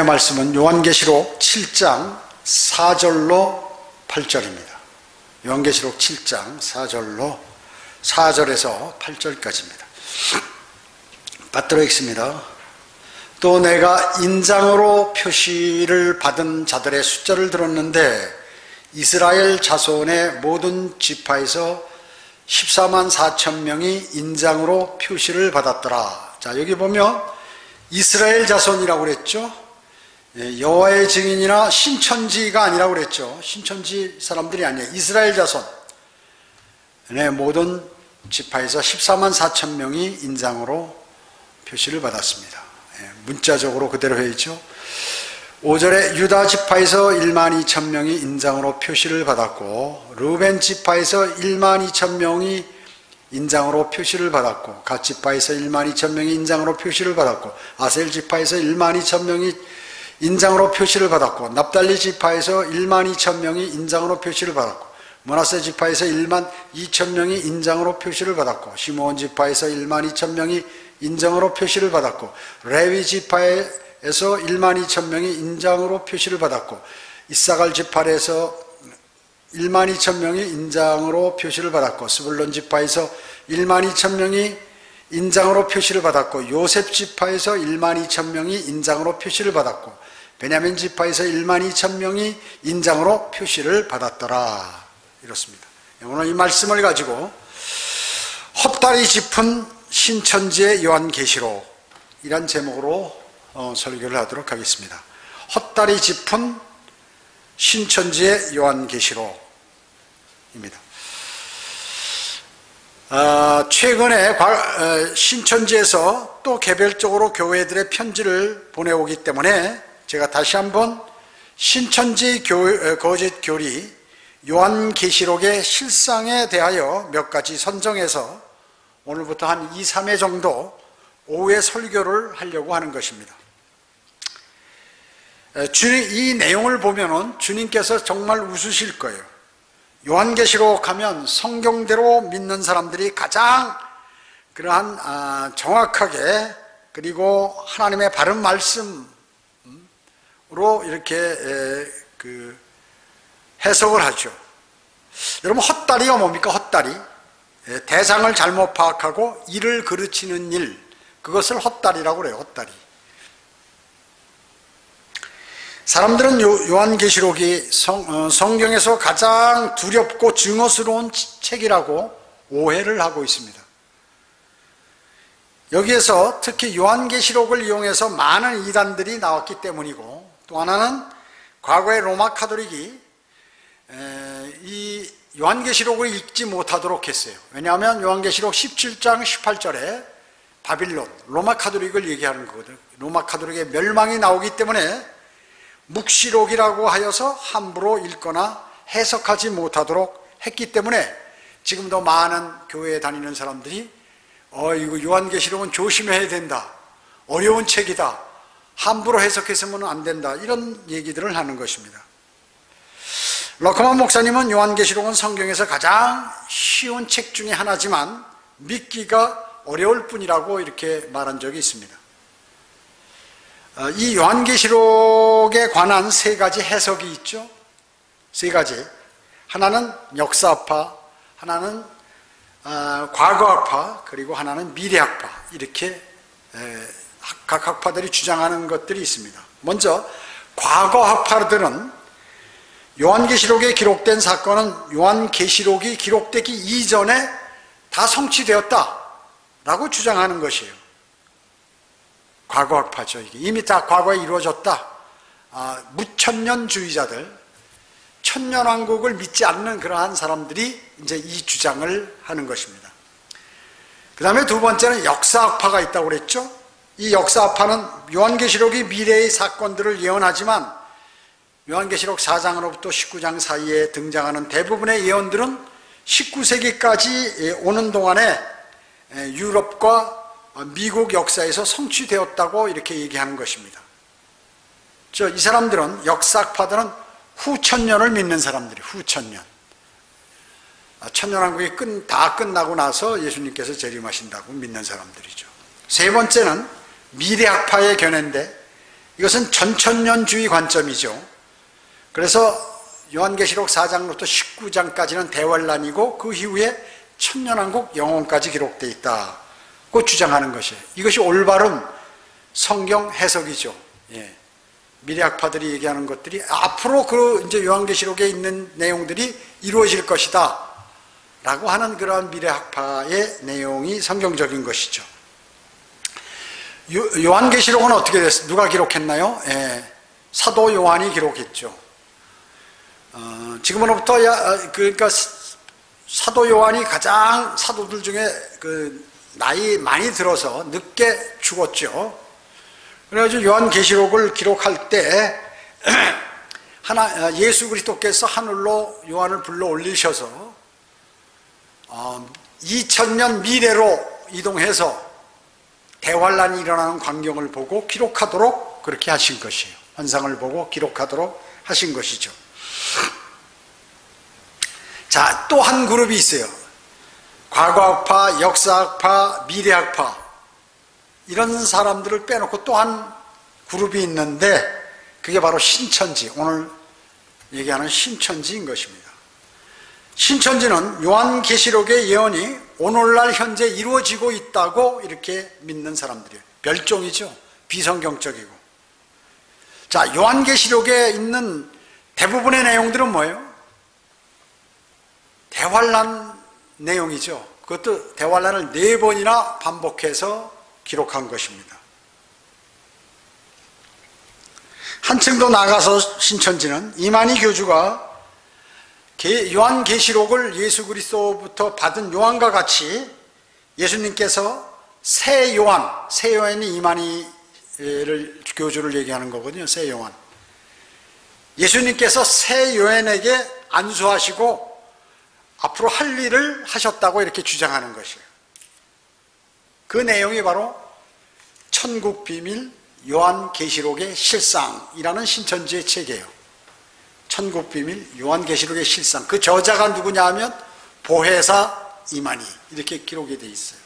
말씀은 요한계시록 7장 4절로 8절입니다. 요한계시록 7장 4절에서 8절까지입니다. 받들어 읽습니다. 또 내가 인장으로 표시를 받은 자들의 숫자를 들었는데 이스라엘 자손의 모든 지파에서 14만 4천 명이 인장으로 표시를 받았더라. 자, 여기 보면 이스라엘 자손이라고 그랬죠. 여호와의 증인이나 신천지가 아니라고 그랬죠. 신천지 사람들이 아니에요. 이스라엘 자손의 모든 지파에서 14만 4천 명이 인장으로 표시를 받았습니다. 문자적으로 그대로 해 있죠. 5절에 유다 지파에서 1만 2천 명이 인장으로 표시를 받았고, 르벤 지파에서 1만 2천 명이 인장으로 표시를 받았고, 갓 지파에서 1만 2천 명이 인장으로 표시를 받았고, 아셀 지파에서 1만 2천 명이 인장으로 표시를 받았고, 납달리 지파에서 1만 2천 명이 인장으로 표시를 받았고, 므낫세 지파에서 1만 2천 명이 인장으로 표시를 받았고, 시므온 지파에서 1만 2천 명이 인장으로 표시를 받았고, 레위 지파에서 1만 2천 명이 인장으로 표시를 받았고, 이사갈 지파에서 1만 2천 명이 인장으로 표시를 받았고, 스불론 지파에서 1만 2천 명이 인장으로 표시를 받았고, 요셉 지파에서 1만 2천 명이 인장으로 표시를 받았고, 베냐민 지파에서 1만 2천 명이 인장으로 표시를 받았더라. 이렇습니다. 오늘 이 말씀을 가지고 헛다리 짚은 신천지의 요한계시록이란 제목으로 설교를 하도록 하겠습니다. 헛다리 짚은 신천지의 요한계시록입니다. 최근에 신천지에서 또 개별적으로 교회들의 편지를 보내오기 때문에 제가 다시 한번 신천지 거짓 교리 요한계시록의 실상에 대하여 몇 가지 선정해서 오늘부터 한 2, 3회 정도 오후에 설교를 하려고 하는 것입니다. 이 내용을 보면은 주님께서 정말 웃으실 거예요. 요한계시록 하면 성경대로 믿는 사람들이 가장 그러한 정확하게 그리고 하나님의 바른 말씀으로 이렇게 해석을 하죠. 여러분, 헛다리가 뭡니까? 헛다리. 대상을 잘못 파악하고 일을 그르치는 일, 그것을 헛다리라고 그래요. 헛다리. 사람들은 요한계시록이 성경에서 가장 두렵고 증오스러운 책이라고 오해를 하고 있습니다. 여기에서 특히 요한계시록을 이용해서 많은 이단들이 나왔기 때문이고, 또 하나는 과거의 로마 카톨릭이 이 요한계시록을 읽지 못하도록 했어요. 왜냐하면 요한계시록 17장 18절에 바빌론, 로마 카톨릭을 얘기하는 거거든요. 로마 카톨릭의 멸망이 나오기 때문에 묵시록이라고 하여서 함부로 읽거나 해석하지 못하도록 했기 때문에 지금도 많은 교회에 다니는 사람들이 이거 요한계시록은 조심해야 된다, 어려운 책이다, 함부로 해석해서는 안 된다, 이런 얘기들을 하는 것입니다. 러커만 목사님은 요한계시록은 성경에서 가장 쉬운 책 중에 하나지만 믿기가 어려울 뿐이라고 이렇게 말한 적이 있습니다. 이 요한계시록에 관한 세 가지 해석이 있죠. 세 가지. 하나는 역사학파, 하나는 과거학파, 그리고 하나는 미래학파, 이렇게 각 학파들이 주장하는 것들이 있습니다. 먼저 과거학파들은 요한계시록에 기록된 사건은 요한계시록이 기록되기 이전에 다 성취되었다라고 주장하는 것이에요. 과거학파죠. 이게 이미 다 과거에 이루어졌다. 무천년주의자들, 천년왕국을 믿지 않는 그러한 사람들이 이제 이 주장을 하는 것입니다. 그 다음에 두 번째는 역사학파가 있다고 그랬죠. 이 역사학파는 요한계시록이 미래의 사건들을 예언하지만 요한계시록 4장으로부터 19장 사이에 등장하는 대부분의 예언들은 19세기까지 오는 동안에 유럽과 미국 역사에서 성취되었다고 이렇게 얘기하는 것입니다. 이 사람들은, 역사학파들은 후천년을 믿는 사람들이, 후천년. 천년왕국이 다 끝나고 나서 예수님께서 재림하신다고 믿는 사람들이죠. 세 번째는 미래학파의 견해인데, 이것은 전천년주의 관점이죠. 그래서 요한계시록 4장부터 19장까지는 대환란이고 그 이후에 천년왕국 영원까지 기록되어 있다고 주장하는 것이에요. 이것이 올바른 성경 해석이죠. 예. 미래학파들이 얘기하는 것들이 앞으로 그 이제 요한계시록에 있는 내용들이 이루어질 것이다 라고 하는 그러한 미래학파의 내용이 성경적인 것이죠. 요한계시록은 어떻게 됐어요? 누가 기록했나요? 예. 사도 요한이 기록했죠. 지금으로부터 그러니까 사도 요한이 가장 사도들 중에 그 나이 많이 들어서 늦게 죽었죠. 그래가지고 요한계시록을 기록할 때 예수 그리스도께서 하늘로 요한을 불러 올리셔서 2000년 미래로 이동해서 대환란이 일어나는 광경을 보고 기록하도록 그렇게 하신 것이에요. 환상을 보고 기록하도록 하신 것이죠. 자, 또 한 그룹이 있어요. 과거학파, 역사학파, 미래학파 이런 사람들을 빼놓고 또 한 그룹이 있는데 그게 바로 신천지, 오늘 얘기하는 신천지인 것입니다. 신천지는 요한계시록의 예언이 오늘날 현재 이루어지고 있다고 이렇게 믿는 사람들이에요. 별종이죠. 비성경적이고. 자, 요한계시록에 있는 대부분의 내용들은 뭐예요? 대환란 내용이죠. 그것도 대환란을 4번이나 반복해서 기록한 것입니다. 한층 더 나아가서 신천지는 이만희 교주가 요한계시록을 예수 그리스도부터 받은 요한과 같이 예수님께서 새 요한이 이만희 교주를 얘기하는 거거든요. 새 요한. 예수님께서 새 요한에게 안수하시고 앞으로 할 일을 하셨다고 이렇게 주장하는 것이에요. 그 내용이 바로 천국비밀 요한계시록의 실상이라는 신천지의 책이에요. 천국비밀 요한계시록의 실상. 그 저자가 누구냐 하면 보혜사 이만희 이렇게 기록이 되어 있어요.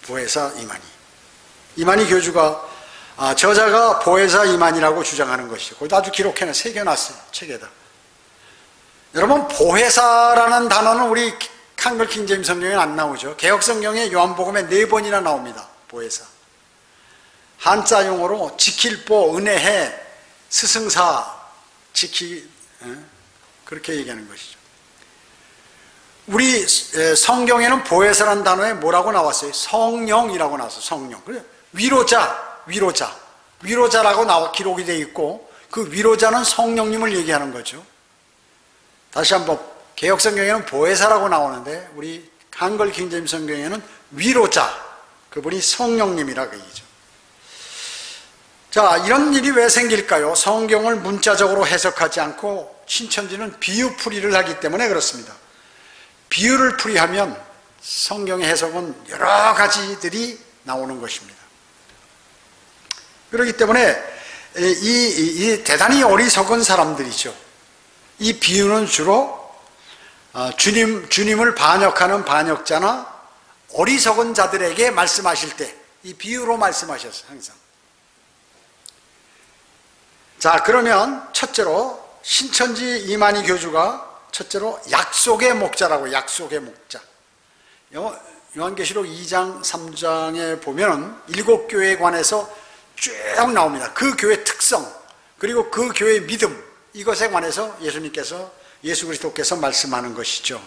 보혜사 이만희. 이만희 교주가 저자가 보혜사 이만희라고 주장하는 것이죠. 거기다 아주 기록해놔 새겨놨어요. 책에다. 여러분, 보혜사라는 단어는 우리 한글 킹제임 성경에 안 나오죠. 개혁 성경에 요한복음에 4번이나 나옵니다. 보혜사. 한자 용어로 지킬보, 은혜해, 스승사, 그렇게 얘기하는 것이죠. 우리 성경에는 보혜사라는 단어에 뭐라고 나왔어요? 성령이라고 나왔어요. 성령. 위로자라고 기록이 되어 있고 그 위로자는 성령님을 얘기하는 거죠. 다시 한번 개혁 성경에는 보혜사라고 나오는데 우리 한글 킹제임 성경에는 위로자, 그분이 성령님이라 그 얘기죠. 자, 이런 일이 왜 생길까요? 성경을 문자적으로 해석하지 않고 신천지는 비유풀이를 하기 때문에 그렇습니다. 비유를 풀이하면 성경의 해석은 여러 가지들이 나오는 것입니다. 그렇기 때문에 이 대단히 어리석은 사람들이죠. 이 비유는 주로 주님을 반역하는 반역자나 어리석은 자들에게 말씀하실 때 이 비유로 말씀하셨어요. 항상. 자, 그러면 첫째로 신천지 이만희 교주가 첫째로 약속의 목자라고. 약속의 목자. 요한계시록 2장 3장에 보면 7교회에 관해서 쭉 나옵니다. 그 교회 특성 그리고 그 교회의 믿음, 이것에 관해서 예수 그리스도께서 말씀하는 것이죠.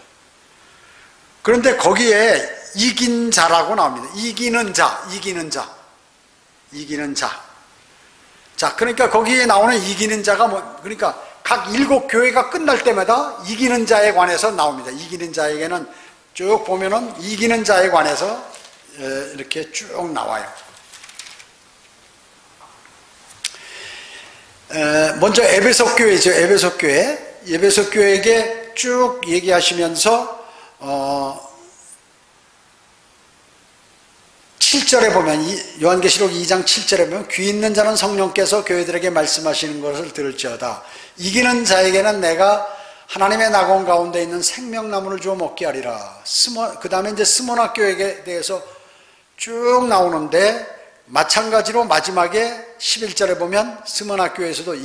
그런데 거기에 이긴 자라고 나옵니다. 이기는 자. 자, 그러니까 거기에 나오는 이기는 자가 그러니까 각 7교회가 끝날 때마다 이기는 자에 관해서 나옵니다. 이기는 자에게는 쭉 보면은 이기는 자에 관해서 이렇게 쭉 나와요. 먼저 에베소 교회죠. 에베소 교회에게 쭉 얘기하시면서 7절에 보면 요한계시록 2장 7절에 보면 귀 있는 자는 성령께서 교회들에게 말씀하시는 것을 들을지어다. 이기는 자에게는 내가 하나님의 낙원 가운데 있는 생명나무를 주어 먹게 하리라. 그 다음에 이제 스모나 교회에 대해서 쭉 나오는데 마찬가지로 마지막에 11절에 보면 스무나 교회에서도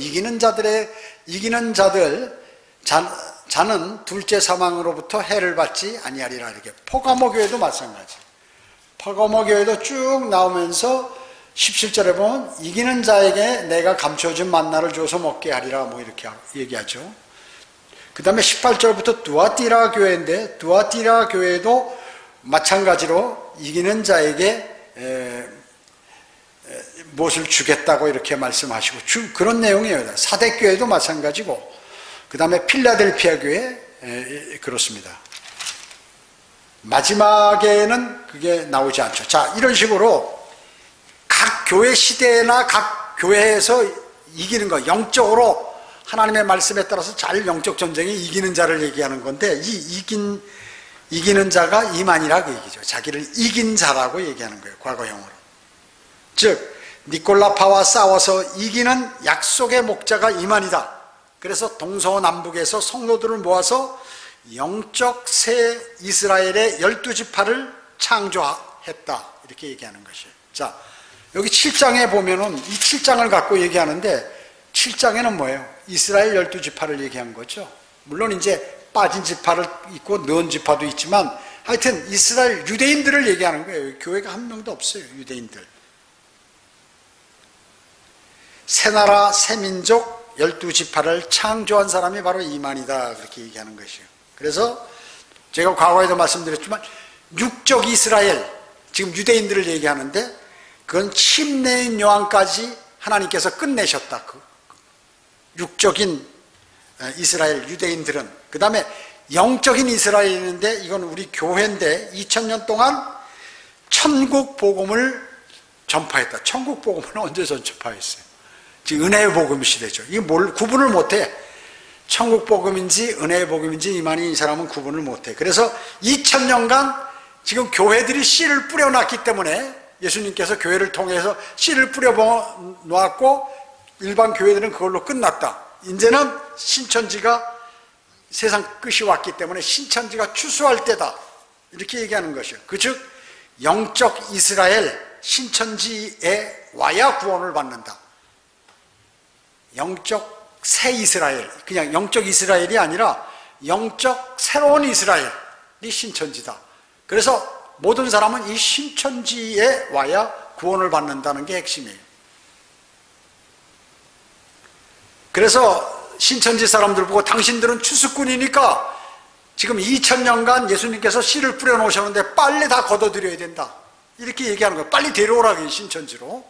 자는 둘째 사망으로부터 해를 받지 아니하리라. 이렇게 포가모 교회도 마찬가지. 포가모 교회도 쭉 나오면서 17절에 보면 이기는 자에게 내가 감춰준 만나를 줘서 먹게 하리라 뭐 이렇게 얘기하죠. 그 다음에 18절부터 두아티라 교회인데 두아티라 교회도 마찬가지로 이기는 자에게 무엇을 주겠다고 이렇게 말씀하시고 그런 내용이에요. 사대교회도 마찬가지고 그 다음에 필라델피아 교회 그렇습니다. 마지막에는 그게 나오지 않죠. 자, 이런 식으로 각 교회 시대나 각 교회에서 이기는 거, 영적으로 하나님의 말씀에 따라서 잘 영적 전쟁에 이기는 자를 얘기하는 건데 이 이기는 자가 이만이라고 얘기죠. 자기를 이긴 자라고 얘기하는 거예요. 과거형으로. 즉 니콜라파와 싸워서 이기는 약속의 목자가 이만이다. 그래서 동서남북에서 성도들을 모아서 영적 새 이스라엘의 12지파를 창조했다. 이렇게 얘기하는 것이에요. 자, 여기 7장에 보면은 이 7장을 갖고 얘기하는데 7장에는 뭐예요? 이스라엘 12지파를 얘기한 거죠. 물론 이제 빠진 지파를 있고 넣은 지파도 있지만 하여튼 이스라엘 유대인들을 얘기하는 거예요. 교회가 한 명도 없어요. 유대인들. 새 나라 새 민족 12지파를 창조한 사람이 바로 이만이다. 그렇게 얘기하는 것이에요. 그래서 제가 과거에도 말씀드렸지만 육적 이스라엘, 지금 유대인들을 얘기하는데 그건 침례인 요한까지 하나님께서 끝내셨다. 그 육적인 이스라엘 유대인들은. 그 다음에 영적인 이스라엘인데 이건 우리 교회인데 2000년 동안 천국 복음을 전파했다. 천국 복음을 언제 전파했어요? 지금 은혜의 복음 시대죠. 이게 뭘 구분을 못해. 천국 복음인지 은혜의 복음인지 이만희 이 사람은 구분을 못해. 그래서 2000년간 지금 교회들이 씨를 뿌려놨기 때문에 예수님께서 교회를 통해서 씨를 뿌려놓았고 일반 교회들은 그걸로 끝났다. 이제는 신천지가 세상 끝이 왔기 때문에 신천지가 추수할 때다. 이렇게 얘기하는 것이요. 그 즉 영적 이스라엘 신천지에 와야 구원을 받는다. 영적 새 이스라엘, 그냥 영적 이스라엘이 아니라 영적 새로운 이스라엘이 신천지다. 그래서 모든 사람은 이 신천지에 와야 구원을 받는다는 게 핵심이에요. 그래서 신천지 사람들 보고 당신들은 추수꾼이니까 지금 2000년간 예수님께서 씨를 뿌려놓으셨는데 빨리 다 걷어들여야 된다. 이렇게 얘기하는 거예요. 빨리 데려오라고 신천지로.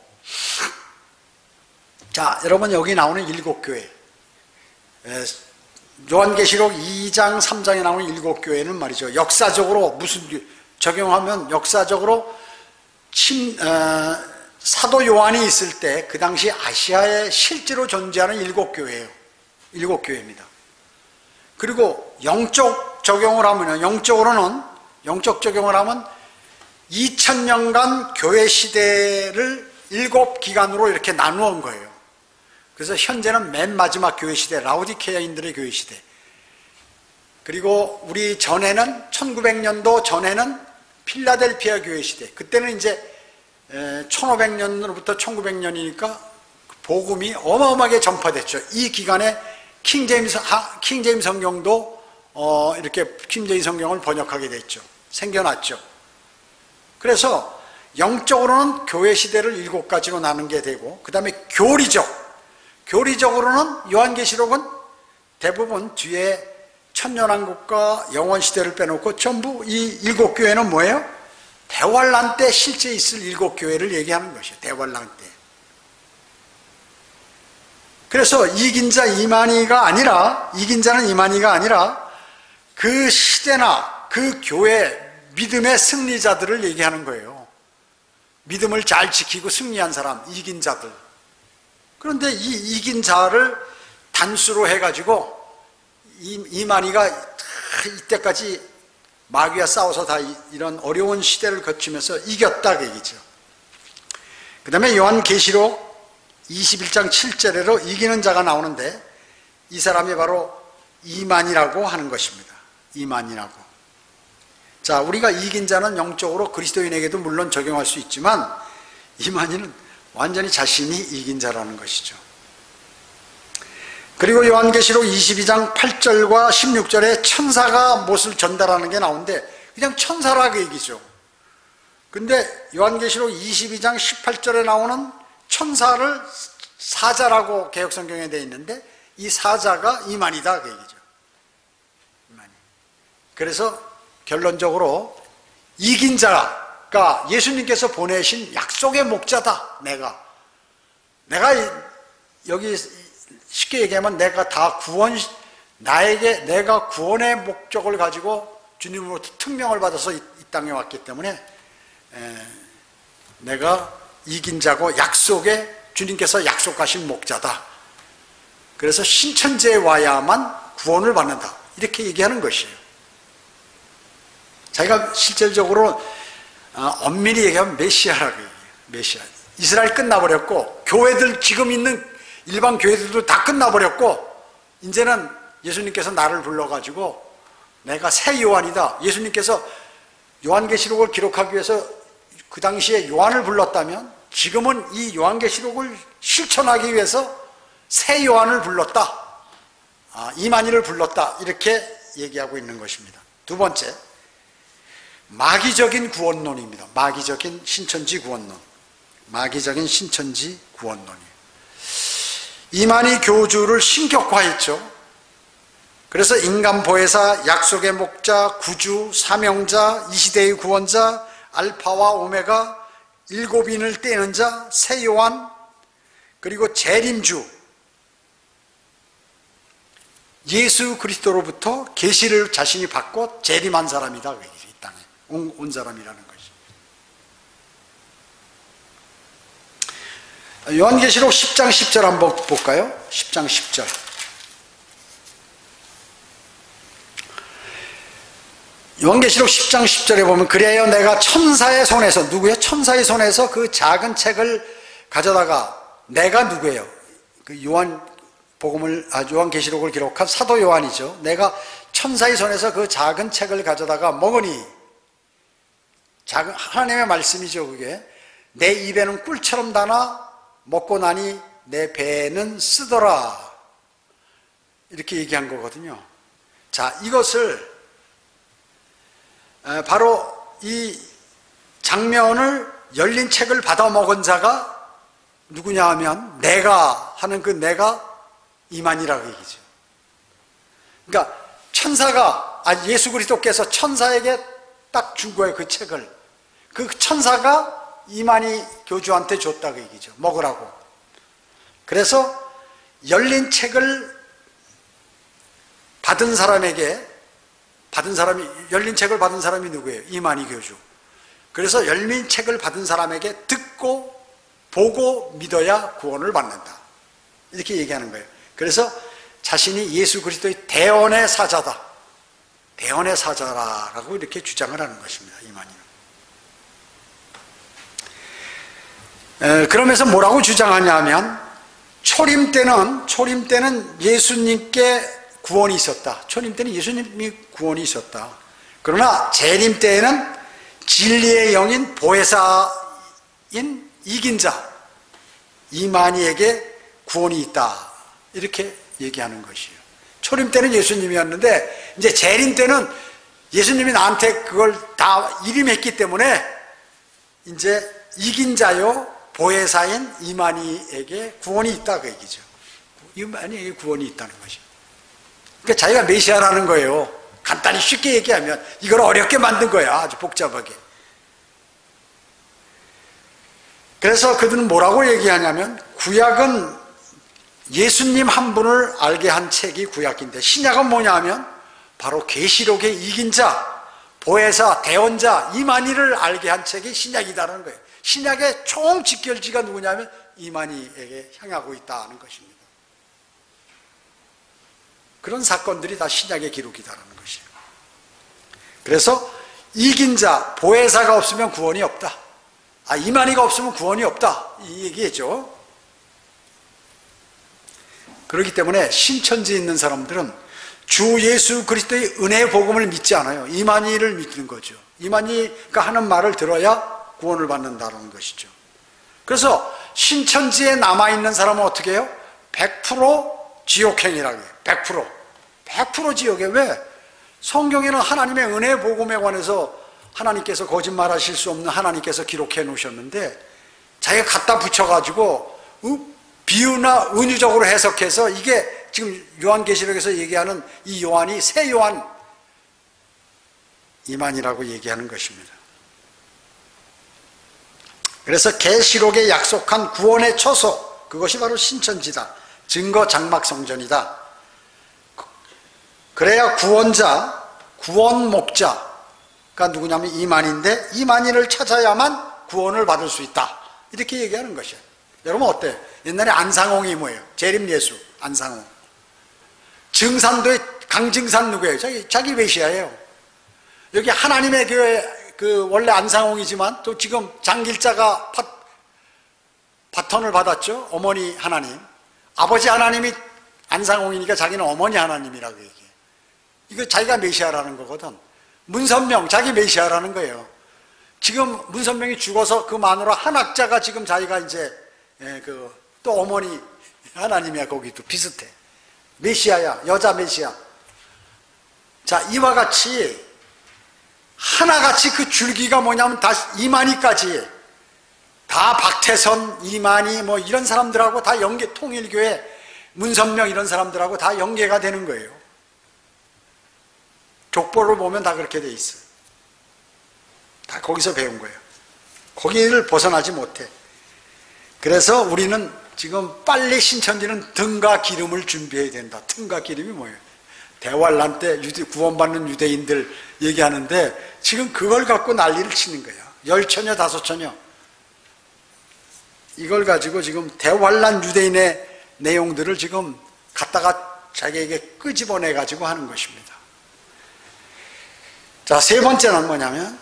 자, 여러분 여기 나오는 7교회. 요한계시록 2장, 3장에 나오는 7교회는 말이죠. 역사적으로 무슨 적용하면 역사적으로 사도 요한이 있을 때 그 당시 아시아에 실제로 존재하는 7교회예요. 7교회입니다. 그리고 영적 적용을 하면, 영적 적용을 하면 2000년간 교회 시대를 7기간으로 이렇게 나누은 거예요. 그래서 현재는 맨 마지막 교회 시대, 라오디케아인들의 교회 시대. 그리고 우리 전에는 1900년도 전에는 필라델피아 교회 시대. 그때는 이제 1500년으로부터 1900년이니까 복음이 어마어마하게 전파됐죠. 이 기간에 킹제임스 성경도 이렇게 킹제임스 성경을 번역하게 됐죠. 생겨났죠. 그래서 영적으로는 교회 시대를 7가지로 나눈 게 되고, 그 다음에 교리적으로는 요한계시록은 대부분 뒤에 천년왕국과 영원시대를 빼놓고 전부 이 7교회는 뭐예요? 대환란 때 실제 있을 7교회를 얘기하는 것이에요. 대환란 때. 그래서 이긴 자는 이만희가 아니라 그 시대나 그 교회 믿음의 승리자들을 얘기하는 거예요. 믿음을 잘 지키고 승리한 사람, 이긴 자들. 그런데 이 이긴 자를 단수로 해가지고 이만희가 이때까지 마귀와 싸워서 다 이런 어려운 시대를 거치면서 이겼다 그 얘기죠. 그 다음에 요한계시록 21장 7절에로 이기는 자가 나오는데 이 사람이 바로 이만이라고 하는 것입니다. 이만이라고. 자, 우리가 이긴 자는 영적으로 그리스도인에게도 물론 적용할 수 있지만 이만희는 완전히 자신이 이긴 자라는 것이죠. 그리고 요한계시록 22장 8절과 16절에 천사가 못을 전달하는 게 나오는데 그냥 천사라고 얘기죠. 근데 요한계시록 22장 18절에 나오는 천사를 사자라고 개역성경에 되어 있는데 이 사자가 이만희다 그 얘기죠. 이만희. 그래서 결론적으로 이긴 자가 예수님께서 보내신 약속의 목자다. 내가 여기 쉽게 얘기하면 내가 다 내가 구원의 목적을 가지고 주님으로부터 특명을 받아서 이 땅에 왔기 때문에 내가 이긴 자고 약속에 주님께서 약속하신 목자다. 그래서 신천지에 와야만 구원을 받는다. 이렇게 얘기하는 것이에요. 자기가 실질적으로 엄밀히 얘기하면 메시아라고 얘기해요. 메시아. 이스라엘 끝나버렸고 교회들 지금 있는 일반 교회들도 다 끝나버렸고 이제는 예수님께서 나를 불러가지고 내가 새 요한이다. 예수님께서 요한계시록을 기록하기 위해서 그 당시에 요한을 불렀다면 지금은 이 요한계시록을 실천하기 위해서 새 요한을 불렀다. 이만희를 불렀다. 이렇게 얘기하고 있는 것입니다. 두 번째, 마귀적인 구원론입니다. 마귀적인 신천지 구원론. 마귀적인 신천지 구원론이에요. 이만희 교주를 신격화했죠. 그래서 인간 보혜사, 약속의 목자, 구주, 사명자, 이 시대의 구원자, 알파와 오메가, 일곱인을 떼는 자, 새 요한, 그리고 재림주, 예수 그리스도로부터 계시를 자신이 받고 재림한 사람이다. 이 땅에 온 사람이라는 것이. 요한계시록 10장 10절 한번 볼까요? 10장 10절. 요한계시록 10장 10절에 보면 그래요 내가 천사의 손에서, 누구예요? 천사의 손에서 그 작은 책을 가져다가, 내가 누구예요? 그 요한계시록을 기록한 사도 요한이죠. 내가 천사의 손에서 그 작은 책을 가져다가 먹으니, 하나님의 말씀이죠. 그게 내 입에는 꿀처럼 달아 먹고 나니 내 배는 쓰더라. 이렇게 얘기한 거거든요. 자, 이것을 바로 이 장면을 열린 책을 받아 먹은 자가 누구냐 하면 내가 하는 그 내가 이만희라고 얘기죠. 그러니까 천사가, 예수 그리스도께서 천사에게 딱 준 거예요. 그 책을. 그 천사가 이만희 교주한테 줬다고 얘기죠. 먹으라고. 그래서 열린 책을 받은 사람이, 열린 책을 받은 사람이 누구예요? 이만희 교주. 그래서 열린 책을 받은 사람에게 듣고 보고 믿어야 구원을 받는다. 이렇게 얘기하는 거예요. 그래서 자신이 예수 그리스도의 대언의 사자다. 대언의 사자라고 이렇게 주장을 하는 것입니다. 이만희는. 그러면서 뭐라고 주장하냐 하면 초림 때는 예수님께 구원이 있었다. 초림 때는 예수님이 구원이 있었다. 그러나 재림 때에는 진리의 영인 보혜사인 이긴 자 이만희에게 구원이 있다. 이렇게 얘기하는 것이에요. 초림 때는 예수님이었는데 이제 재림 때는 예수님이 나한테 그걸 다 일임했기 때문에 이제 이긴 자요 보혜사인 이만희에게 구원이 있다 그 얘기죠. 이만희에게 구원이 있다는 것이죠. 그러니까 자기가 메시아라는 거예요. 간단히 쉽게 얘기하면 이걸 어렵게 만든 거야. 아주 복잡하게. 그래서 그들은 뭐라고 얘기하냐면 구약은 예수님 한 분을 알게 한 책이 구약인데 신약은 뭐냐 하면 바로 계시록의 이긴 자, 보혜사, 대언자 이만희를 알게 한 책이 신약이다라는 거예요. 신약의 총 직결지가 누구냐면 이만희에게 향하고 있다는 것입니다. 그런 사건들이 다 신약의 기록이다라는 것이에요. 그래서 이긴 자, 보혜사가 없으면 구원이 없다. 이만희가 없으면 구원이 없다. 이 얘기죠. 그렇기 때문에 신천지에 있는 사람들은 주 예수 그리스도의 은혜의 복음을 믿지 않아요. 이만희를 믿는 거죠. 이만희가 하는 말을 들어야 구원을 받는다는 것이죠. 그래서 신천지에 남아있는 사람은 어떻게 해요? 100% 지옥행이라고 해요. 100% 지옥에. 왜? 성경에는 하나님의 은혜 복음에 관해서 하나님께서 거짓말하실 수 없는 하나님께서 기록해 놓으셨는데 자기가 갖다 붙여가지고 비유나 은유적으로 해석해서 이게 지금 요한계시록에서 얘기하는 이 요한이 새 요한 이만이라고 얘기하는 것입니다. 그래서 계시록에 약속한 구원의 처소, 그것이 바로 신천지다. 증거 장막 성전이다. 그래야 구원자, 구원 목자가 누구냐면 이만인데 이만희를 찾아야만 구원을 받을 수 있다. 이렇게 얘기하는 것이에요. 여러분 어때요? 옛날에 안상홍이 뭐예요? 재림예수 안상홍. 증산도의 강증산 누구예요? 자기 메시아예요. 여기 하나님의 교회 원래 안상홍이지만 또 지금 장길자가 바톤을 받았죠. 어머니 하나님. 아버지 하나님이 안상홍이니까 자기는 어머니 하나님이라고 얘기해요. 이거 자기가 메시아라는 거거든. 문선명 자기 메시아라는 거예요. 지금 문선명이 죽어서 그 마누라 한학자가 지금 자기가 이제 또 어머니 하나님이야. 거기도 비슷해. 메시아야. 여자 메시아. 자, 이와 같이 하나같이 그 줄기가 뭐냐면 다 이만희까지 다 박태선, 이만희 뭐 이런 사람들하고 다 연계, 통일교회 문선명 이런 사람들하고 다 연계가 되는 거예요. 족보를 보면 다 그렇게 돼 있어요. 다 거기서 배운 거예요. 거기를 벗어나지 못해. 그래서 우리는 지금 빨리 신천지는 등과 기름을 준비해야 된다. 등과 기름이 뭐예요? 대환란 때 구원받는 유대인들 얘기하는데 지금 그걸 갖고 난리를 치는 거예요. 10처녀 5처녀 이걸 가지고 지금 대환란 유대인의 내용들을 지금 갖다가 자기에게 끄집어내 가지고 하는 것입니다. 자, 세 번째는 뭐냐면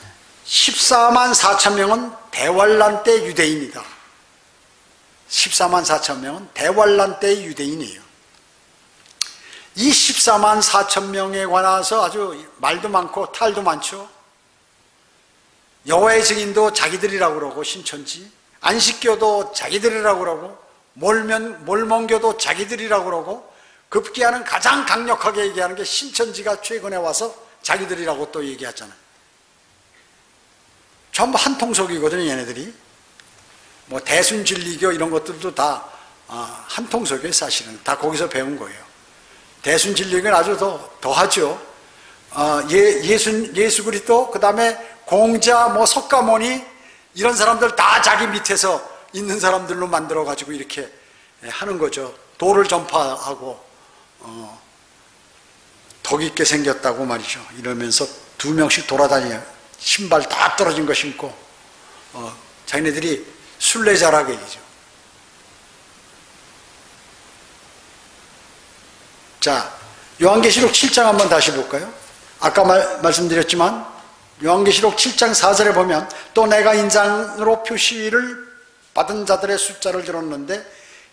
14만 4천 명은 대환란 때 유대인이다. 14만 4천 명은 대환란 때의 유대인이에요. 이 14만 4천 명에 관해서 아주 말도 많고 탈도 많죠. 여호와의 증인도 자기들이라고 그러고 신천지, 안식교도 자기들이라고 그러고 몰몬교도 자기들이라고 그러고 급기야는 가장 강력하게 얘기하는 게 신천지가 최근에 와서 자기들이라고 또 얘기하잖아요. 전부 한 통속이거든요. 얘네들이 뭐 대순진리교 이런 것들도 다 한 통속이에요. 사실은 다 거기서 배운 거예요. 대순진리교는 아주 더하죠. 예수 그리스도, 그 다음에 공자, 뭐 석가모니 이런 사람들 다 자기 밑에서 있는 사람들로 만들어 가지고 이렇게 하는 거죠. 도를 전파하고 덕 있게 생겼다고 말이죠. 이러면서 2명씩 돌아다녀요. 신발 다 떨어진 거 신고 자기네들이 순례자라고 얘기죠. 자, 요한계시록 7장 한번 다시 볼까요? 아까 말씀드렸지만 요한계시록 7장 4절에 보면 또 내가 인장으로 표시를 받은 자들의 숫자를 들었는데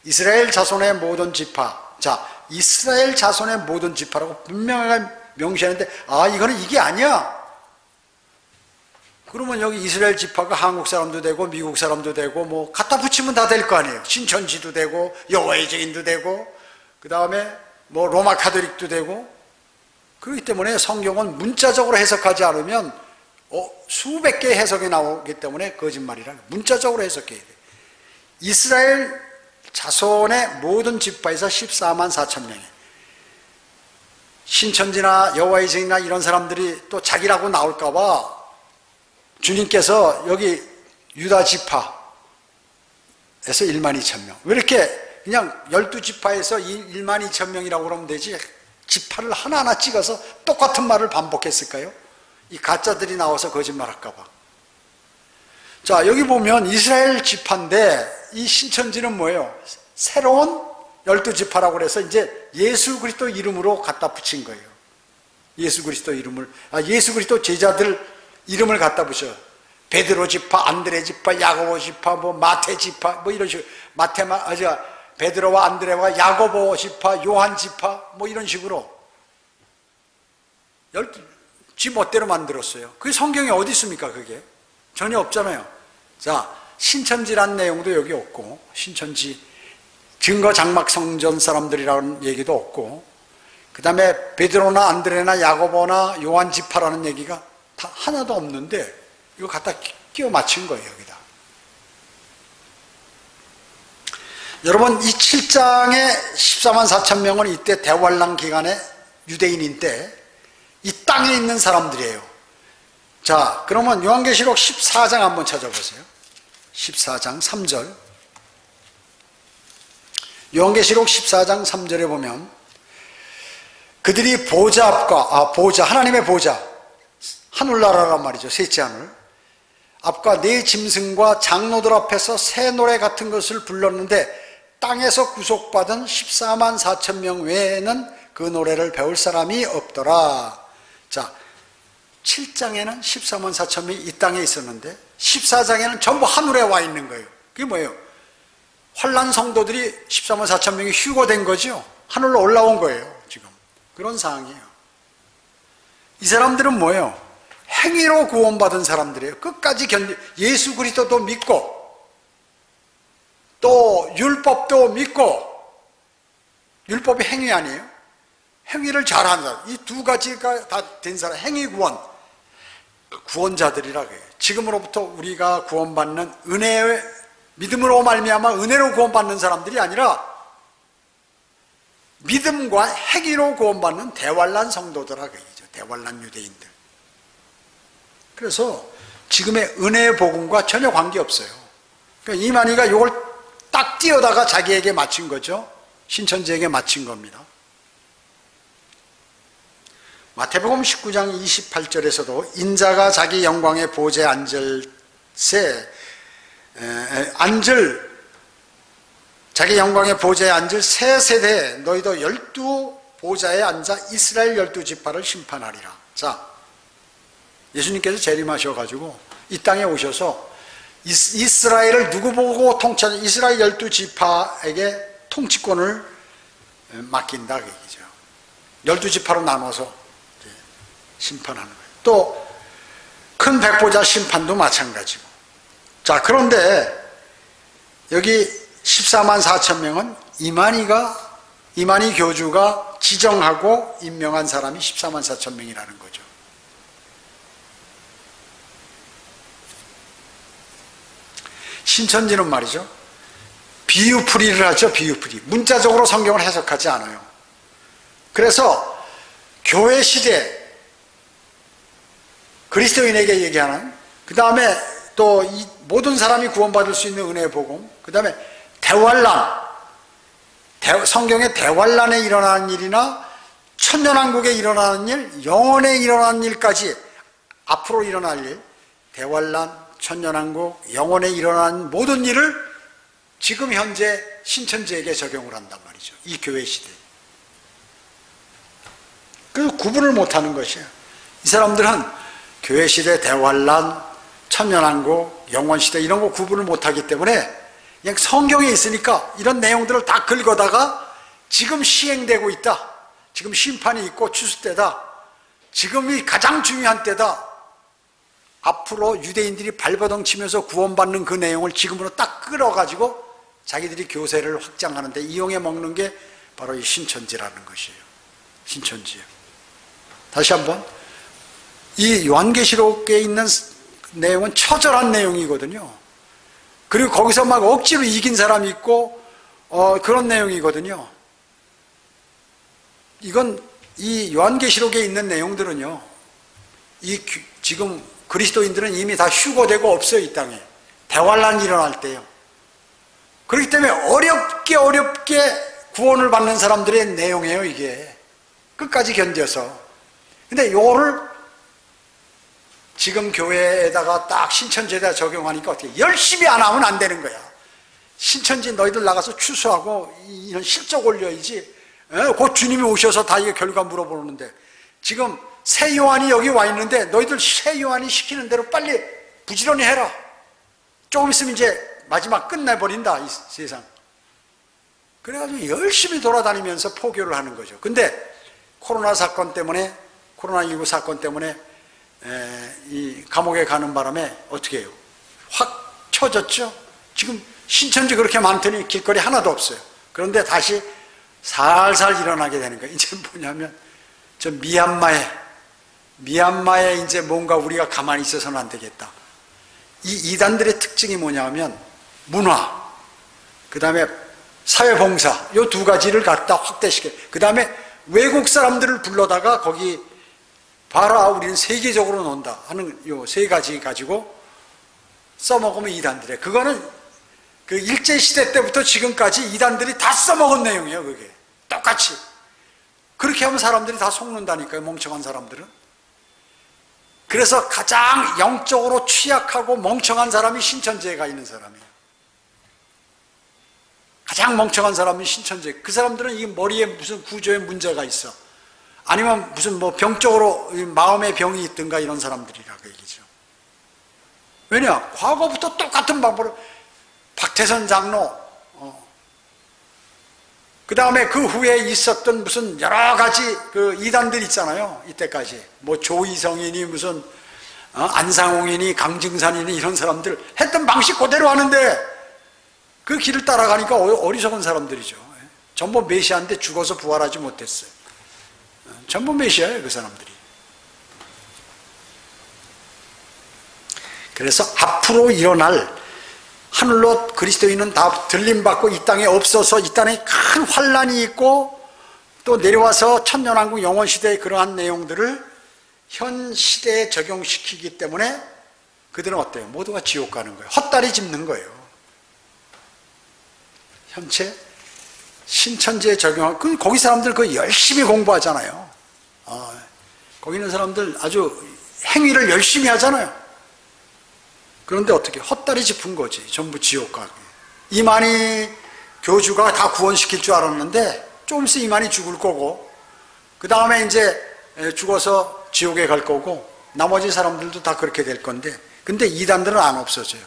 이스라엘 자손의 모든 지파. 자, 이스라엘 자손의 모든 지파라고 분명하게 명시하는데 이거는 이게 아니야. 그러면 여기 이스라엘 지파가 한국 사람도 되고 미국 사람도 되고 뭐 갖다 붙이면 다 될 거 아니에요. 신천지도 되고 여호와의 증인도 되고 그 다음에 뭐 로마 카톨릭도 되고. 그렇기 때문에 성경은 문자적으로 해석하지 않으면 수백 개의 해석이 나오기 때문에 거짓말이라. 문자적으로 해석해야 돼. 이스라엘 자손의 모든 지파에서 14만 4천 명이 신천지나 여호와의 증인이나 이런 사람들이 또 자기라고 나올까 봐 주님께서 여기 유다 지파에서 1만 2천 명. 왜 이렇게 그냥 12지파에서 1만 2천 명이라고 그러면 되지 지파를 하나하나 찍어서 똑같은 말을 반복했을까요? 이 가짜들이 나와서 거짓말할까 봐. 자, 여기 보면 이스라엘 지파인데 이 신천지는 뭐예요? 새로운 12지파라고 그래서 이제 예수 그리스도 이름으로 갖다 붙인 거예요. 예수 그리스도 이름을, 예수 그리스도 제자들 이름을 갖다 붙여요. 베드로 지파, 안드레 지파, 야고보 지파, 뭐 마태 지파, 뭐 이런 식으로 베드로와 안드레와 야고보 지파, 요한 지파, 뭐 이런 식으로 지 멋대로 만들었어요. 그게 성경에 어디 있습니까? 그게 전혀 없잖아요. 자, 신천지란 내용도 여기 없고, 신천지 증거 장막 성전 사람들이라는 얘기도 없고, 그 다음에 베드로나 안드레나 야고보나 요한 지파라는 얘기가 다 하나도 없는데 이거 갖다 끼워 맞춘 거예요, 여기다. 여러분, 이 7장의 14만 4천 명은 이때 대환란 기간에 유대인인데 이 땅에 있는 사람들이에요. 자, 그러면 요한계시록 14장 한번 찾아보세요. 14장 3절. 요한계시록 14장 3절에 보면 그들이 보좌 앞과, 보좌, 하나님의 보좌, 하늘나라란 말이죠. 셋째 하늘. 앞과 네 짐승과 장로들 앞에서 새 노래 같은 것을 불렀는데 땅에서 구속받은 14만 4천 명 외에는 그 노래를 배울 사람이 없더라. 자, 7장에는 14만 4천 명이 이 땅에 있었는데 14장에는 전부 하늘에 와 있는 거예요. 그게 뭐예요? 환란 성도들이 14만 4천 명이 휴거된 거죠. 하늘로 올라온 거예요, 지금. 그런 상황이에요. 이 사람들은 뭐예요? 행위로 구원받은 사람들이에요. 끝까지 예수 그리스도도 믿고 또 율법도 믿고, 율법이 행위 아니에요? 행위를 잘하는 사람, 이 두 가지가 다 된 사람, 행위 구원, 구원자들이라고 해요. 지금으로부터 우리가 구원받는 은혜의 믿음으로 말미암아 은혜로 구원받는 사람들이 아니라 믿음과 행위로 구원받는 대환란 성도들이라고 얘기죠. 대환란 유대인들. 그래서 지금의 은혜의 복음과 전혀 관계없어요. 그러니까 이만희가 이걸 딱 띄어다가 자기에게 맞춘 거죠. 신천지에게 맞춘 겁니다. 마태복음 19장 28절에서도 인자가 자기 영광의 보좌에 자기 영광의 보좌에 앉을 새 세대에 너희도 12보좌에 앉아 이스라엘 12지파를 심판하리라. 자, 예수님께서 재림하셔가지고 이 땅에 오셔서 이스라엘을 누구 보고 통치하는 이스라엘 12지파에게 통치권을 맡긴다 그 얘기죠. 12지파로 나눠서 심판하는 거예요. 또 큰 백보자 심판도 마찬가지고. 자, 그런데 여기 14만 4천 명은 이만희 교주가 지정하고 임명한 사람이 14만 4천 명이라는 거죠. 신천지는 말이죠, 비유풀이를 하죠. 비유풀이. 문자적으로 성경을 해석하지 않아요. 그래서 교회 시대 그리스도인에게 얘기하는, 그 다음에 또 이 모든 사람이 구원받을 수 있는 은혜의 복음, 그 다음에 대환란, 성경의 대환란에 일어나는 일이나 천년왕국에 일어나는 일, 영원에 일어나는 일까지 앞으로 일어날 일, 대환란, 천년왕국, 영원에 일어나는 모든 일을 지금 현재 신천지에게 적용을 한단 말이죠. 이 교회 시대에. 그래서 구분을 못하는 것이에요. 이 사람들은 교회 시대, 대환란, 천년왕국, 영원시대 이런 거 구분을 못하기 때문에 그냥 성경에 있으니까 이런 내용들을 다 긁어다가 지금 시행되고 있다, 지금 심판이 있고 추수 때다, 지금이 가장 중요한 때다, 앞으로 유대인들이 발버둥 치면서 구원받는 그 내용을 지금으로 딱 끌어가지고 자기들이 교세를 확장하는데 이용해 먹는 게 바로 이 신천지라는 것이에요. 신천지예요. 다시 한번, 이 요한계시록에 있는 내용은 처절한 내용이거든요. 그리고 거기서 막 억지로 이긴 사람이 있고 그런 내용이거든요. 이건 이 요한계시록에 있는 내용들은요, 지금 그리스도인들은 이미 다 휴거되고 없어요. 이 땅에 대환란이 일어날 때요. 그렇기 때문에 어렵게 구원을 받는 사람들의 내용이에요. 이게 끝까지 견뎌서. 근데 이거를 지금 교회에다가 딱 신천지에다 적용하니까 어떻게 열심히 안 하면 안 되는 거야. 신천지 너희들 나가서 추수하고 이런 실적 올려야지. 곧 주님이 오셔서 다 이게 결과 물어보는데, 지금 새 요한이 여기 와 있는데 너희들 새 요한이 시키는 대로 빨리 부지런히 해라. 조금 있으면 이제 마지막 끝내버린다, 이 세상. 그래가지고 열심히 돌아다니면서 포교를 하는 거죠. 근데 코로나 사건 때문에, 코로나19 사건 때문에 이 감옥에 가는 바람에 어떻게 해요? 확 채워졌죠. 지금 신천지 그렇게 많더니 길거리 하나도 없어요. 그런데 다시 살살 일어나게 되는 거예요. 이제 뭐냐면 저 미얀마에 이제 뭔가 우리가 가만히 있어서는 안 되겠다. 이 이단들의 특징이 뭐냐면 문화, 그 다음에 사회봉사, 이 두 가지를 갖다 확대시켜. 그 다음에 외국 사람들을 불러다가 거기 봐라, 우리는 세계적으로 논다 하는 요 세 가지 가지고 써먹으면 이단들이에요. 그거는 그 일제시대 때부터 지금까지 이단들이 다 써먹은 내용이에요. 그게 똑같이. 그렇게 하면 사람들이 다 속는다니까요, 멍청한 사람들은. 그래서 가장 영적으로 취약하고 멍청한 사람이 신천지에 가 있는 사람이에요. 가장 멍청한 사람이 신천지. 그 사람들은 이 머리에 무슨 구조에 문제가 있어. 아니면 무슨 뭐 병적으로 마음의 병이 있든가 이런 사람들이라고 얘기죠. 왜냐? 과거부터 똑같은 방법으로 박태선 장로, 그 다음에 그 후에 있었던 무슨 여러 가지 그 이단들 있잖아요. 이때까지. 뭐 조이성이니 무슨 안상홍이니 강증산이니 이런 사람들 했던 방식 그대로 하는데 그 길을 따라가니까 어리석은 사람들이죠. 전부 메시아인데 죽어서 부활하지 못했어요. 전부 메시아예요, 그 사람들이. 그래서 앞으로 일어날 하늘로 그리스도인은 다 들림받고 이 땅에 없어서 이 땅에 큰 환란이 있고 또 내려와서 천년왕국 영원시대의 그러한 내용들을 현 시대에 적용시키기 때문에 그들은 어때요? 모두가 지옥 가는 거예요. 헛다리 짚는 거예요. 현재 신천지에 적용하고 거기 사람들 그 열심히 공부하잖아요. 거기 있는 사람들 아주 행위를 열심히 하잖아요. 그런데 어떻게 헛다리 짚은 거지. 전부 지옥 가게. 이만희 교주가 다 구원시킬 줄 알았는데 좀 있으면 이만희 죽을 거고 그 다음에 이제 죽어서 지옥에 갈 거고 나머지 사람들도 다 그렇게 될 건데 근데 이단들은 안 없어져요.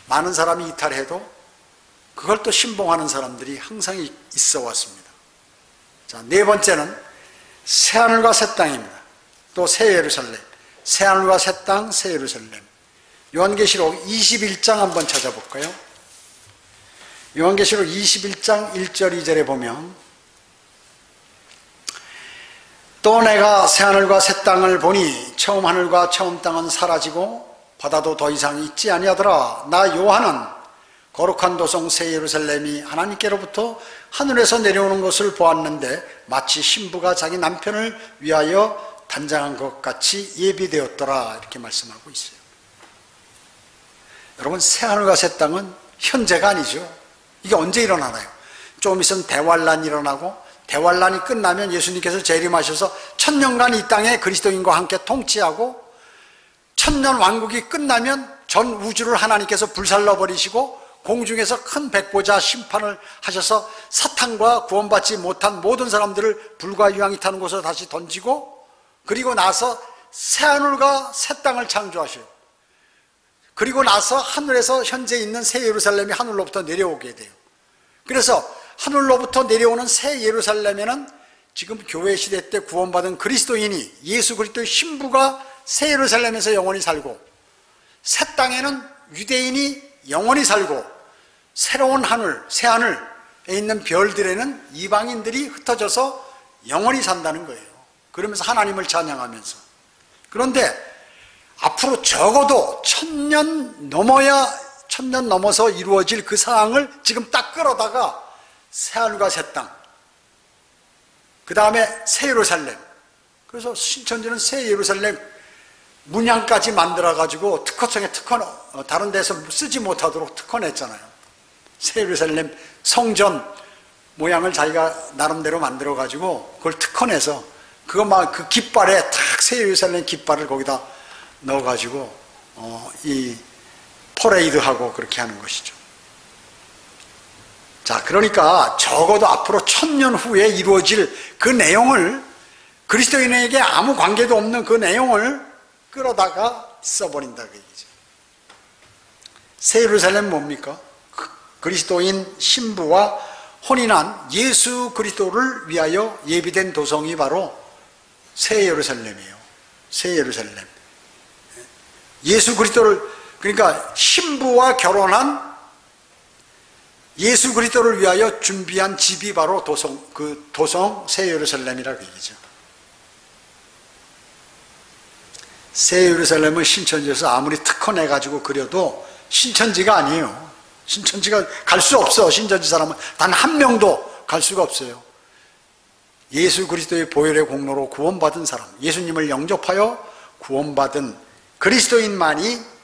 많은 사람이 이탈해도 그걸 또 신봉하는 사람들이 항상 있어 왔습니다. 자, 네 번째는 새하늘과 새 땅입니다. 또 새 예루살렘. 새하늘과 새 땅, 새 예루살렘. 요한계시록 21장 한번 찾아볼까요? 요한계시록 21장 1절 2절에 보면 또 내가 새하늘과 새 땅을 보니 처음 하늘과 처음 땅은 사라지고 바다도 더 이상 있지 아니하더라. 나 요한은 거룩한 도성 새 예루살렘이 하나님께로부터 하늘에서 내려오는 것을 보았는데 마치 신부가 자기 남편을 위하여 단장한 것 같이 예비되었더라. 이렇게 말씀하고 있어요. 여러분, 새하늘과 새 땅은 현재가 아니죠. 이게 언제 일어나나요? 좀 있으면 대환란이 일어나고 대환란이 끝나면 예수님께서 재림하셔서 천년간 이 땅에 그리스도인과 함께 통치하고 천년 왕국이 끝나면 전 우주를 하나님께서 불살라버리시고 공중에서 큰 백보자 심판을 하셔서 사탄과 구원받지 못한 모든 사람들을 불과 유황이 타는 곳으로 다시 던지고 그리고 나서 새하늘과 새 땅을 창조하셔요. 그리고 나서 하늘에서 현재 있는 새 예루살렘이 하늘로부터 내려오게 돼요. 그래서 하늘로부터 내려오는 새 예루살렘에는 지금 교회 시대 때 구원받은 그리스도인이 예수 그리스도의 신부가 새 예루살렘에서 영원히 살고 새 땅에는 유대인이 영원히 살고 새로운 하늘, 새 하늘에 있는 별들에는 이방인들이 흩어져서 영원히 산다는 거예요. 그러면서 하나님을 찬양하면서. 그런데 앞으로 적어도 1000년 넘어서 이루어질 그 상황을 지금 딱 끌어다가 새하늘과 새 땅, 그 다음에 새 예루살렘. 그래서 신천지는 새 예루살렘 문양까지 만들어가지고 특허청에 다른 데서 쓰지 못하도록 특허냈잖아요. 새 예루살렘 성전 모양을 자기가 나름대로 만들어가지고 그걸 특허내서 그거 막 그 깃발에 탁 새 예루살렘 깃발을 거기다 넣어가지고 이 퍼레이드하고 그렇게 하는 것이죠. 자, 그러니까 적어도 앞으로 1000년 후에 이루어질 그 내용을 그리스도인에게 아무 관계도 없는 그 내용을 끌어다가 써버린다 그 얘기죠. 새 예루살렘 뭡니까? 그리스도인 신부와 혼인한 예수 그리스도를 위하여 예비된 도성이 바로 새 예루살렘이에요. 새 예루살렘. 예수 그리스도를 그러니까 신부와 결혼한 예수 그리스도를 위하여 준비한 집이 바로 도성 새 예루살렘이라고 얘기죠. 새 예루살렘은 신천지에서 아무리 특허 내가지고 그려도 신천지가 아니에요. 신천지가 갈 수 없어. 신천지 사람은 단 한 명도 갈 수가 없어요. 예수 그리스도의 보혈의 공로로 구원받은 사람, 예수님을 영접하여 구원받은 그리스도인만이,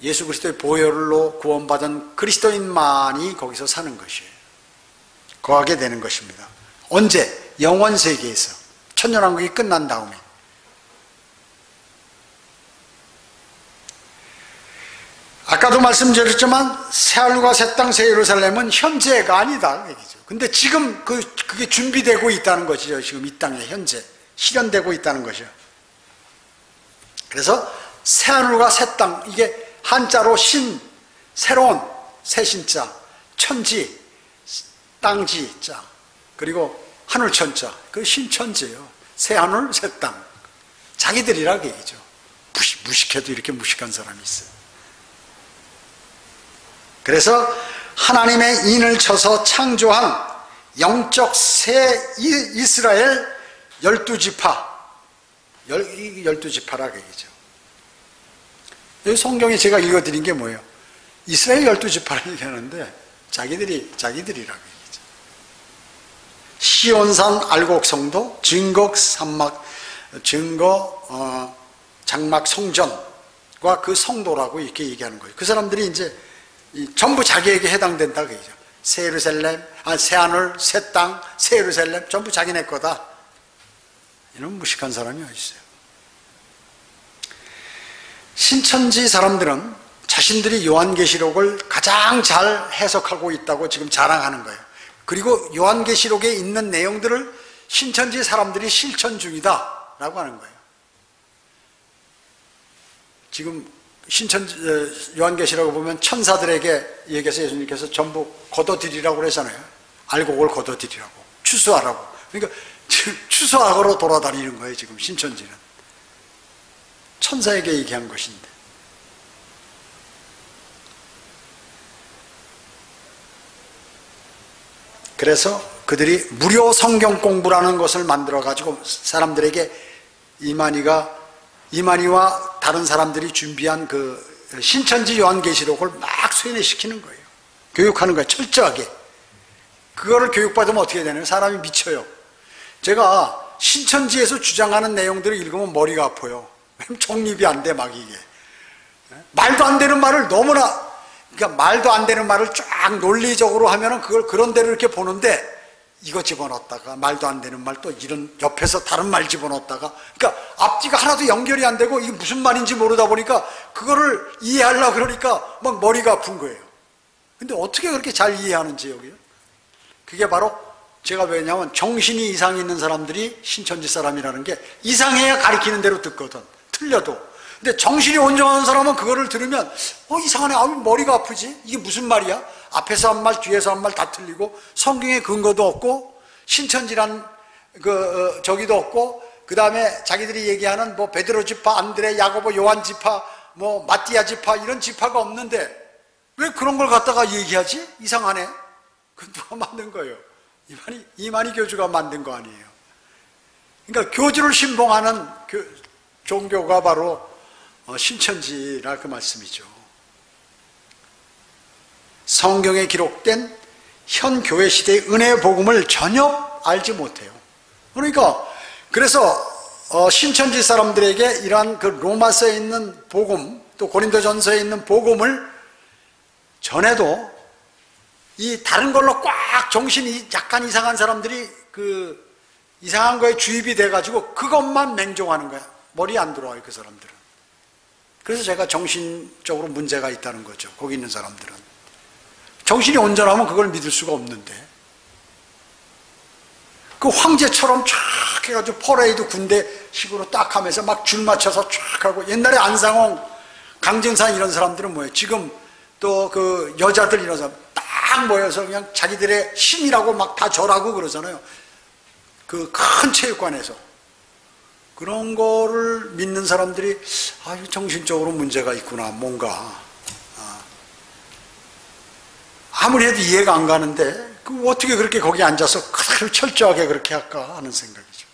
예수 그리스도의 보혈로 구원받은 그리스도인만이 거기서 사는 것이에요. 거하게 되는 것입니다. 언제? 영원 세계에서. 천년왕국이 끝난 다음에. 아까도 말씀드렸지만 새하늘과 새 땅 새 예루살렘은 현재가 아니다 얘기죠. 근데 지금 그게 준비되고 있다는 것이죠. 지금 이 땅에 현재 실현되고 있다는 것이요. 그래서 새하늘과 새 땅, 이게 한자로 신, 새로운 새신자, 천지, 땅지자, 그리고 하늘천자, 그 신천지예요. 새하늘 새 땅, 자기들이라고 얘기죠. 무식해도 이렇게 무식한 사람이 있어요. 그래서 하나님의 인을 쳐서 창조한 영적 새 이스라엘 12지파, 12지파라고 얘기죠. 여기 성경에 제가 읽어드린 게 뭐예요? 이스라엘 12지파를 얘기하는데 자기들이라고 얘기죠. 시온산 알곡성도, 장막 성전과 그 성도라고 이렇게 얘기하는 거예요. 그 사람들이 이제 전부 자기에게 해당된다고 얘기죠. 새 예루살렘, 새하늘, 새 땅, 새 예루살렘 전부 자기네 거다. 이런 무식한 사람이 어디 있어요? 신천지 사람들은 자신들이 요한계시록을 가장 잘 해석하고 있다고 지금 자랑하는 거예요. 그리고 요한계시록에 있는 내용들을 신천지 사람들이 실천 중이다 라고 하는 거예요. 지금 요한계시록을 보면 천사들에게 얘기해서 예수님께서 전부 걷어들이라고 그러잖아요. 알곡을 걷어들이라고, 추수하라고. 그러니까 추수하러 돌아다니는 거예요. 지금 신천지는 천사에게 얘기한 것인데, 그래서 그들이 무료 성경 공부라는 것을 만들어 가지고 사람들에게 이만희와 다른 사람들이 준비한 그 신천지 요한계시록을 막 쇠뇌시키는 거예요. 교육하는 거예요. 철저하게. 그거를 교육받으면 어떻게 되나요? 사람이 미쳐요. 제가 신천지에서 주장하는 내용들을 읽으면 머리가 아파요. 정립이 안 돼, 막 이게. 말도 안 되는 말을 너무나, 그러니까 말도 안 되는 말을 쫙 논리적으로 하면은 그걸 그런 대로 이렇게 보는데, 이거 집어넣었다가 말도 안 되는 말, 또 이런 옆에서 다른 말 집어넣었다가, 그러니까 앞뒤가 하나도 연결이 안 되고 이게 무슨 말인지 모르다 보니까 그거를 이해하려고 그러니까 막 머리가 아픈 거예요. 근데 어떻게 그렇게 잘 이해하는지 여기요? 그게 바로 제가 왜냐면 정신이 이상이 있는 사람들이 신천지 사람이라는 게 이상해야 가리키는 대로 듣거든. 틀려도. 근데 정신이 온전한 사람은 그거를 들으면 이상하네. 머리가 아프지? 이게 무슨 말이야? 앞에서 한 말, 뒤에서 한 말 다 틀리고 성경에 근거도 없고 신천지란 저기도 없고 그 다음에 자기들이 얘기하는 뭐 베드로 지파, 안드레, 야고보, 요한 지파, 뭐 마띠아 지파 이런 지파가 없는데 왜 그런 걸 갖다가 얘기하지? 이상하네. 그건 누가 만든 거예요? 이만희 교주가 만든 거 아니에요. 그러니까 교주를 신봉하는 종교가 바로 신천지라 그 말씀이죠. 성경에 기록된 현 교회 시대의 은혜의 복음을 전혀 알지 못해요. 그러니까 그래서 신천지 사람들에게 이러한 그 로마서에 있는 복음, 또 고린도전서에 있는 복음을 전해도 이 다른 걸로 꽉 정신이 약간 이상한 사람들이 그 이상한 거에 주입이 돼가지고 그것만 맹종하는 거야. 머리 안 들어와요, 그 사람들은. 그래서 제가 정신적으로 문제가 있다는 거죠. 거기 있는 사람들은. 정신이 온전하면 그걸 믿을 수가 없는데. 그 황제처럼 쫙 해가지고 퍼레이드 군대식으로 딱 하면서 막 줄 맞춰서 쫙 하고, 옛날에 안상홍, 강정산 이런 사람들은 뭐예요? 지금 또 그 여자들 이런 사람 딱 모여서 그냥 자기들의 신이라고 막 다 절하고 그러잖아요. 그 큰 체육관에서. 그런 거를 믿는 사람들이 정신적으로 문제가 있구나, 뭔가. 아무리 해도 이해가 안 가는데 어떻게 그렇게 거기 앉아서 그대로 철저하게 그렇게 할까 하는 생각이죠.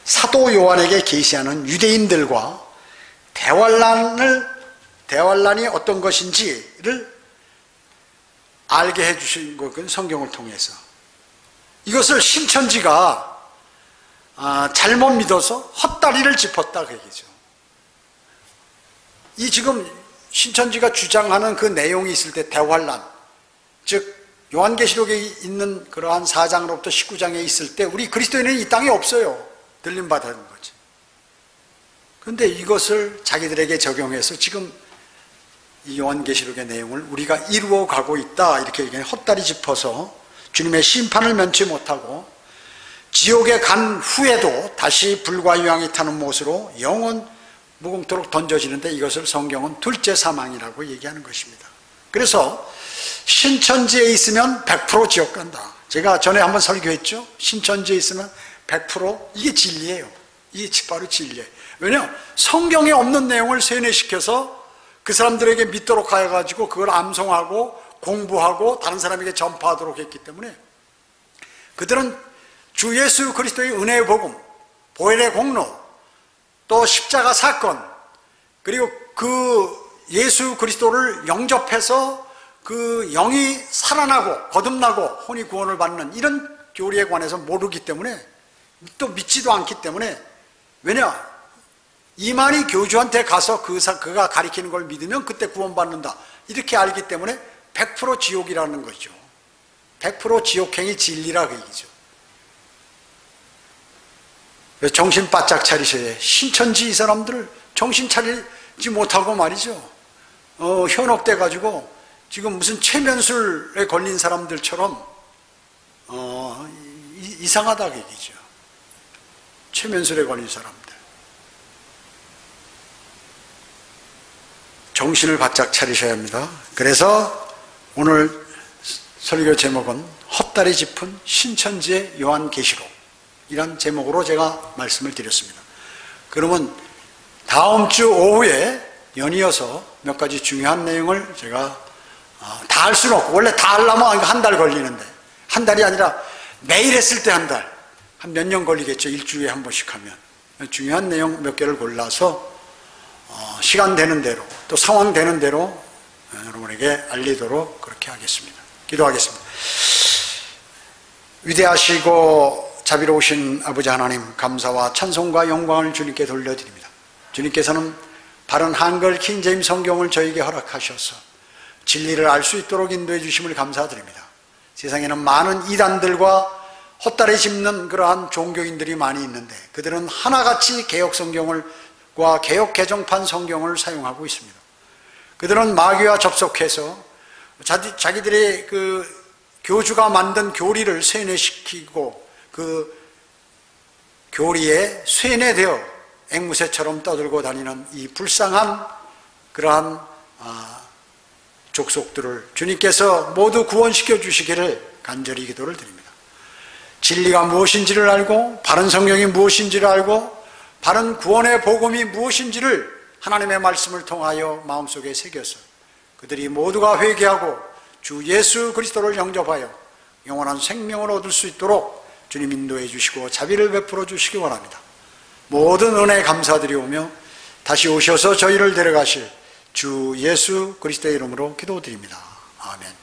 사도 요한에게 계시하는 유대인들과 대환란이 어떤 것인지를 알게 해주신 것은 성경을 통해서. 이것을 신천지가 잘못 믿어서 헛다리를 짚었다 그 얘기죠. 이 지금 신천지가 주장하는 그 내용이 있을 때 대환란, 즉 요한계시록에 있는 그러한 4장으로부터 19장에 있을 때 우리 그리스도인은 이 땅에 없어요. 들림받은 거지. 그런데 이것을 자기들에게 적용해서 지금 이 요한계시록의 내용을 우리가 이루어가고 있다 이렇게 얘기하는, 헛다리 짚어서 주님의 심판을 면치 못하고 지옥에 간 후에도 다시 불과 유황이 타는 못으로 영원 무궁토록 던져지는데 이것을 성경은 둘째 사망이라고 얘기하는 것입니다. 그래서 신천지에 있으면 100% 지옥 간다. 제가 전에 한번 설교했죠. 신천지에 있으면 100% 이게 진리예요. 이게 바로 진리예요. 왜냐하면 성경에 없는 내용을 세뇌시켜서 그 사람들에게 믿도록 하여가지고 그걸 암송하고 공부하고 다른 사람에게 전파하도록 했기 때문에 그들은 주 예수 그리스도의 은혜의 복음, 보혈의 공로, 또 십자가 사건, 그리고 그 예수 그리스도를 영접해서 그 영이 살아나고 거듭나고 혼이 구원을 받는 이런 교리에 관해서 모르기 때문에, 또 믿지도 않기 때문에, 왜냐? 이만희 교주한테 가서 그가 가리키는 걸 믿으면 그때 구원받는다 이렇게 알기 때문에 100% 지옥이라는 거죠. 100% 지옥행이 진리라 그 얘기죠. 정신 바짝 차리셔야 해. 신천지 이 사람들을 정신 차리지 못하고 말이죠. 현혹돼 가지고 지금 무슨 최면술에 걸린 사람들처럼 이상하다 그 얘기죠. 최면술에 걸린 사람들. 정신을 바짝 차리셔야 합니다. 그래서 오늘 설교 제목은 헛다리 짚은 신천지의 요한계시록 이란 제목으로 제가 말씀을 드렸습니다. 그러면 다음 주 오후에 연이어서 몇 가지 중요한 내용을 제가 다 할 수는 없고, 원래 다 하려면 한 달 걸리는데, 한 달이 아니라 매일 했을 때 한 달, 한 몇 년 걸리겠죠. 일주일에 한 번씩 하면. 중요한 내용 몇 개를 골라서 시간 되는 대로 또 상황 되는 대로 여러분에게 알리도록 그렇게 하겠습니다. 기도하겠습니다. 위대하시고 자비로우신 아버지 하나님, 감사와 찬송과 영광을 주님께 돌려드립니다. 주님께서는 바른 한글 킹제임 성경을 저에게 허락하셔서 진리를 알 수 있도록 인도해 주심을 감사드립니다. 세상에는 많은 이단들과 헛다리 짚는 그러한 종교인들이 많이 있는데 그들은 하나같이 개혁 성경과 개혁 개정판 성경을 사용하고 있습니다. 그들은 마귀와 접속해서 자기들의 그 교주가 만든 교리를 세뇌시키고 그 교리에 쇠뇌되어 앵무새처럼 떠들고 다니는 이 불쌍한 그러한 족속들을 주님께서 모두 구원시켜 주시기를 간절히 기도를 드립니다. 진리가 무엇인지를 알고 바른 성경이 무엇인지를 알고 바른 구원의 복음이 무엇인지를 하나님의 말씀을 통하여 마음속에 새겨서 그들이 모두가 회개하고 주 예수 그리스도를 영접하여 영원한 생명을 얻을 수 있도록 주님 인도해 주시고 자비를 베풀어 주시기 원합니다. 모든 은혜 감사드리오며 다시 오셔서 저희를 데려가실 주 예수 그리스도의 이름으로 기도드립니다. 아멘.